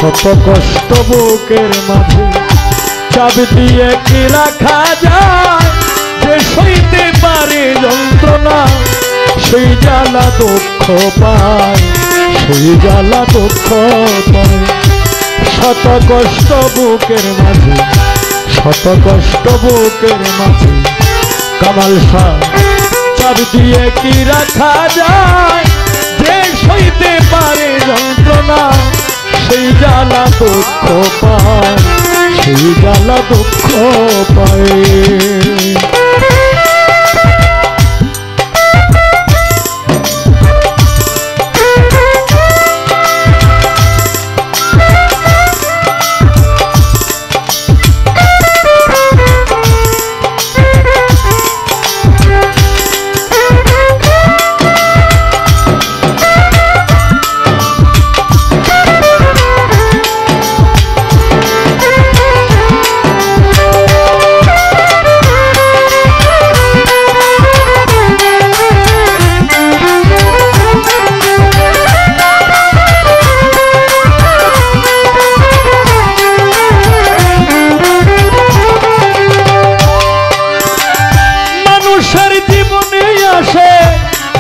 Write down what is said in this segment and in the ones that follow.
শত কষ্ট বুকের মাঝে চাপ দিয়ে কি রাখা যায়, যে সইতে পারে যন্ত্রণা সেই জ্বালা দুঃখ পায়, সেই জ্বালা দুঃখ পায়। শত কষ্ট বুকের মাঝে, শত কষ্ট বুকের মাঝে কামাল শাহ চাপ দিয়ে কি রাখা যায়, যে সইতে পারে যন্ত্রণা সেই জ্বালা দুঃখ পায়, সেই জ্বালা দুঃখ পায়।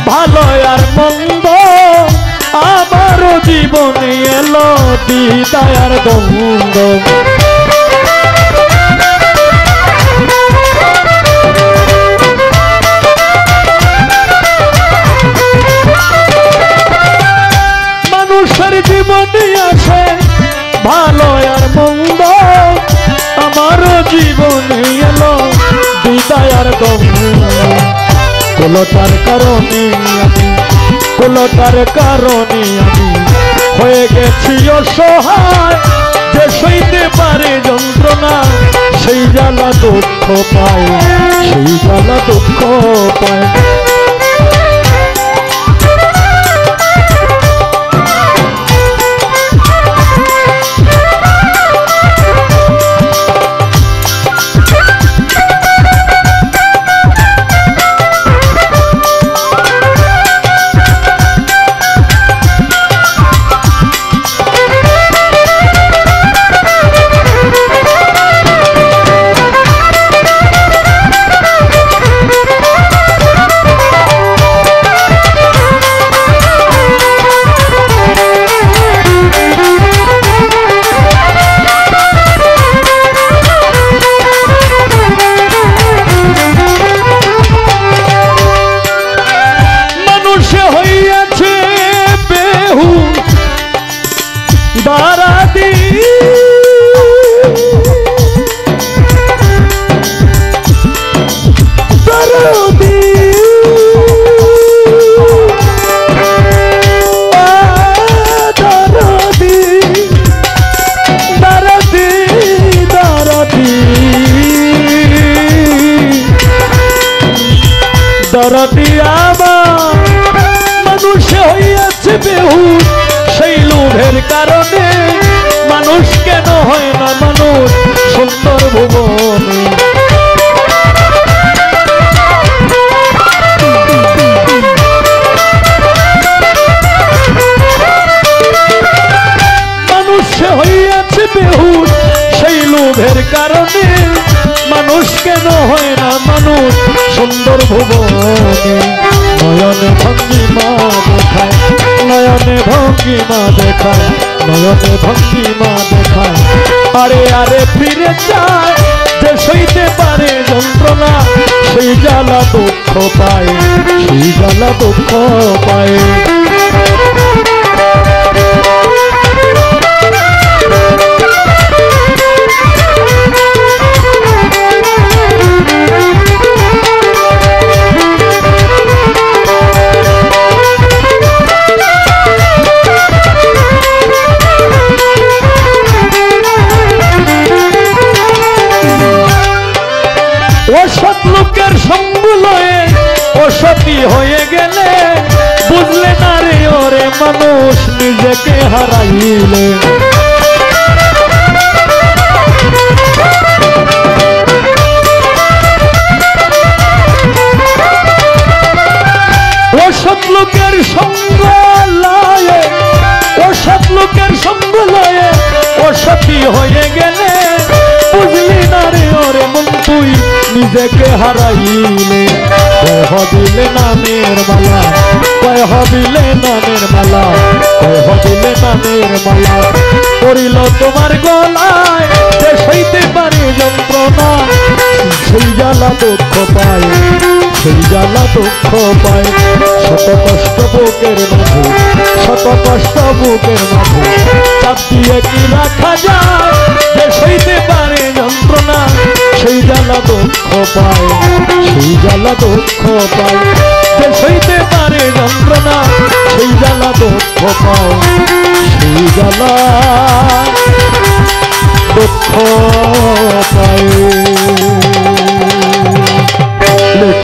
ভালো আর মন্দ আমারও জীবনে এলো বিদায় আর দ্বন্দ্ব, মানুষের জীবনে আসে ভালো আর মন্দ আমারও জীবনে এলো বিদায় আর দ্বন্দ্ব। কুলতার কারণে আমি, কুলতার কারণে আমি হয়ে গেছি অসহায়, যে সইতে পারে যন্ত্রণা সেই জ্বালা দুঃখ পায়, সেই জ্বালা দুঃখ পায়। দরদি আমার মানুষ হইয়াছে বেহুশ সেই লোভের কারণে, মানুষ কেন হয় না মানুষ সুন্দর ভুবনে। মানুষ হইয়াছে বেহুশ সেই লোভের কারণে, মানুষ কেন হয় না মানুষ সুন্দর ভুবনে। নয়নে ভঙ্গিমা দেখায়, নয়নে ভঙ্গিমা দেখায়, নয়নে ভঙ্গিমা দেখায়, আরে আরে ফিরে যায়, যে সইতে পারে যন্ত্রণা সেই জ্বালা দুঃখ পায়, সেই জ্বালা দুঃখ পায়। অসৎ লোকের সঙ্গ লয়ে অসতী হয়ে গেলে বুঝলে না রে ওরে মানুষ নিজেকে হারাইলে। অসৎ লোকের সঙ্গ লয়ে, অসৎ লোকের সঙ্গ লয়ে নিজেকে হারাইলে কয় হবিলে নামের মালা, কয় হবিলে নামের মালা, কয় হবিলে নামের মালা পড়িল তোমার গলায়, যে সইতে পারে যন্ত্রণা সেই জ্বালা দুঃখ পায়, সেই জ্বালা দুঃখ পায়। শত কষ্ট বুকের মাঝে, শত কষ্ট বুকের মাঝে চাপ দিয়ে কি রাখা যায়, যে সইতে পারে যন্ত্রণা সেই জ্বালা দুঃখ পায়, সেই জ্বালা দুঃখ পায়। যে সইতে পারে যন্ত্রণা সেই জ্বালা দুঃখ পায়, সেই জ্বালা দুঃখ পায়।